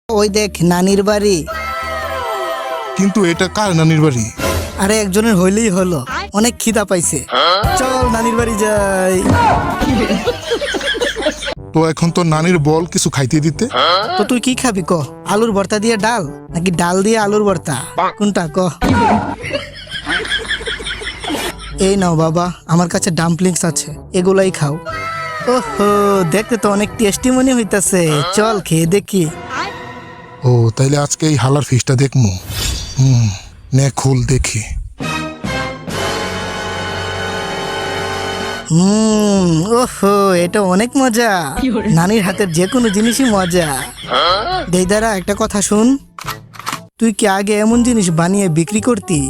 ওই দেখ নানির বাড়ি। কিন্তু এটা কার নানির বাড়ি? আরে একজনের হইলেই হলো, অনেক খিদা পাইছে, চল নানির বাড়ি যাই। তো এখন তো নানির বল কিছু খাইতে দিতে। তো তুই কি খাবি ক? আলুর ভর্তা দিয়ে ডাল নাকি ডাল দিয়ে আলুর ভর্তা, কোনটা ক? এই নাও বাবা, আমার কাছে ডাম্পলিংস আছে, এগুলাই খাও। ওহো, দেখতে তো অনেক টেস্টি মনে হইতাছে, চল খেয়ে দেখি। ও তাইলে আজকে এই হালার ফিশটা দেখমু। নে খুল দেখি। ওহো, এটা অনেক মজা। নানির হাতের যে কোনো জিনিসই মজা। দেইদারা একটা কথা শুন, তুই কি আগে এমন জিনিস বানিয়ে বিক্রি করতি?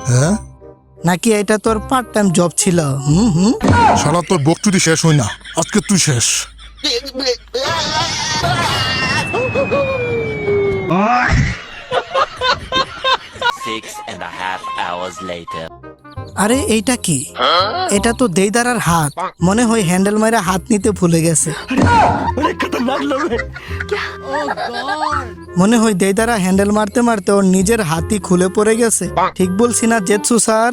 হ্যাঁ, নাকি এটা তোর পার্ট টাইম জব ছিল? শালা তোর বকচুদি শেষ হই না, আজকে তুই শেষ। আরে এইটা কি? এটা তো দেইদারার হাত, মনে হয় হ্যান্ডেল মাইরা হাত নিতে ভুলে গেছে। মনে হয় দেইদারা হ্যান্ডেল মারতে মারতে ওর নিজের হাতই খুলে পড়ে গেছে। ঠিক বলছি না জেৎসু স্যার?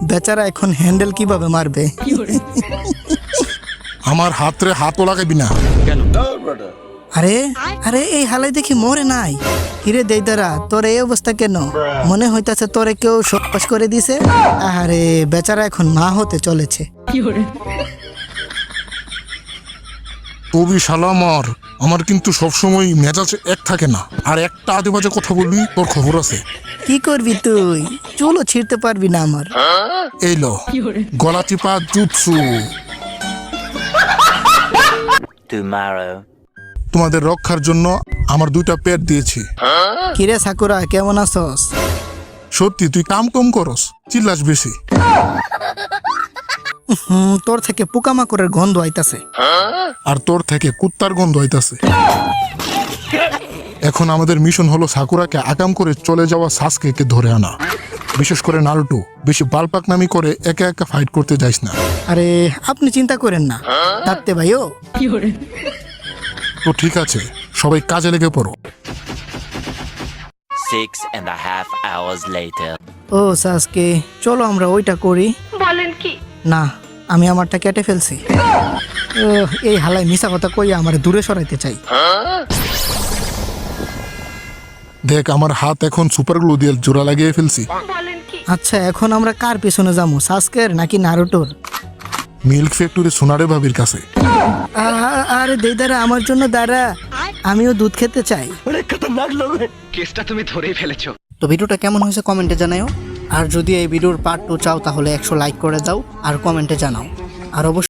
বেচারা এখন হ্যান্ডেল কিভাবে মারবে? আমার হাতরে হাতও লাগাবি না। আরে আরে এই হালাই দেখি মরে নাই। হিরে দেইদারা, তোর এই অবস্থা কেন? মনে হইতাছে তোরে কেউ সবাস করে দিছে। আরে বেচারা এখন মা হতে চলেছে। তবি শালা আমার কিন্তু সবসময় মেজাজ এক থাকে না, আর একটা আজে বাজে কথা বলবি তোর খবর আছে। কি করবি তুই? চুলও ছিঁড়তে পারবি না আমার। এই লো গলা চিপা জুৎসু। তোমাদের রক্ষার জন্য আমার 2টা পেট দিয়েছি। কিরে সাকুরা, কেমন আছস? সত্যি তুই কাম কম করস, চিল্লাস বেশি। তোর থেকে পোকামাকড়ের গন্ধ আইতাছে। আর তোর থেকে কুত্তার গন্ধ হইতাছে। এখন আমাদের মিশন হলো সাকুরাকে আকাম করে চলে যাওয়া সাসকেকে ধরে আনা। বিশেষ করে নারুটো বেশি বালপাকনামি করে একা একা ফাইট করতে যাইস না। আরে আপনি চিন্তা করেন না দাঁতে ভাইও। তো ঠিক আছে, সবাই কাজে লেগে পড়ো। 6.5 hours later. ও সাসকে, চলো আমরা ওইটা করি। বলেন কি? না, আমি আমারটা কেটে ফেলছি। এই হালাই মিশা কথা কই আমার দূরে সরাইতে চাই। দেখ আমার হাত এখন সুপার গ্লু দিয়ে জোড়া লাগিয়ে ফেলছি। বলেন কি? আচ্ছা, এখন আমরা কার পেছনে যাবো, সাসকের নাকি নারুটোর? মিল্ক ফ্যাক্টরি সোনারে ভাবির কাছে। আরে দেইদারা, আমার জন্য দাঁড়া, আমিও দুধ খেতে চাই। কেসটা তুমি ধরেই ফেলেছো। তো ভিডিওটা কেমন হয়েছে কমেন্টে জানাও। আর যদি এই ভিডিওর পার্ট 2 চাও তাহলে 100 লাইক করে দাও আর কমেন্টে জানাও। আর অবশ্যই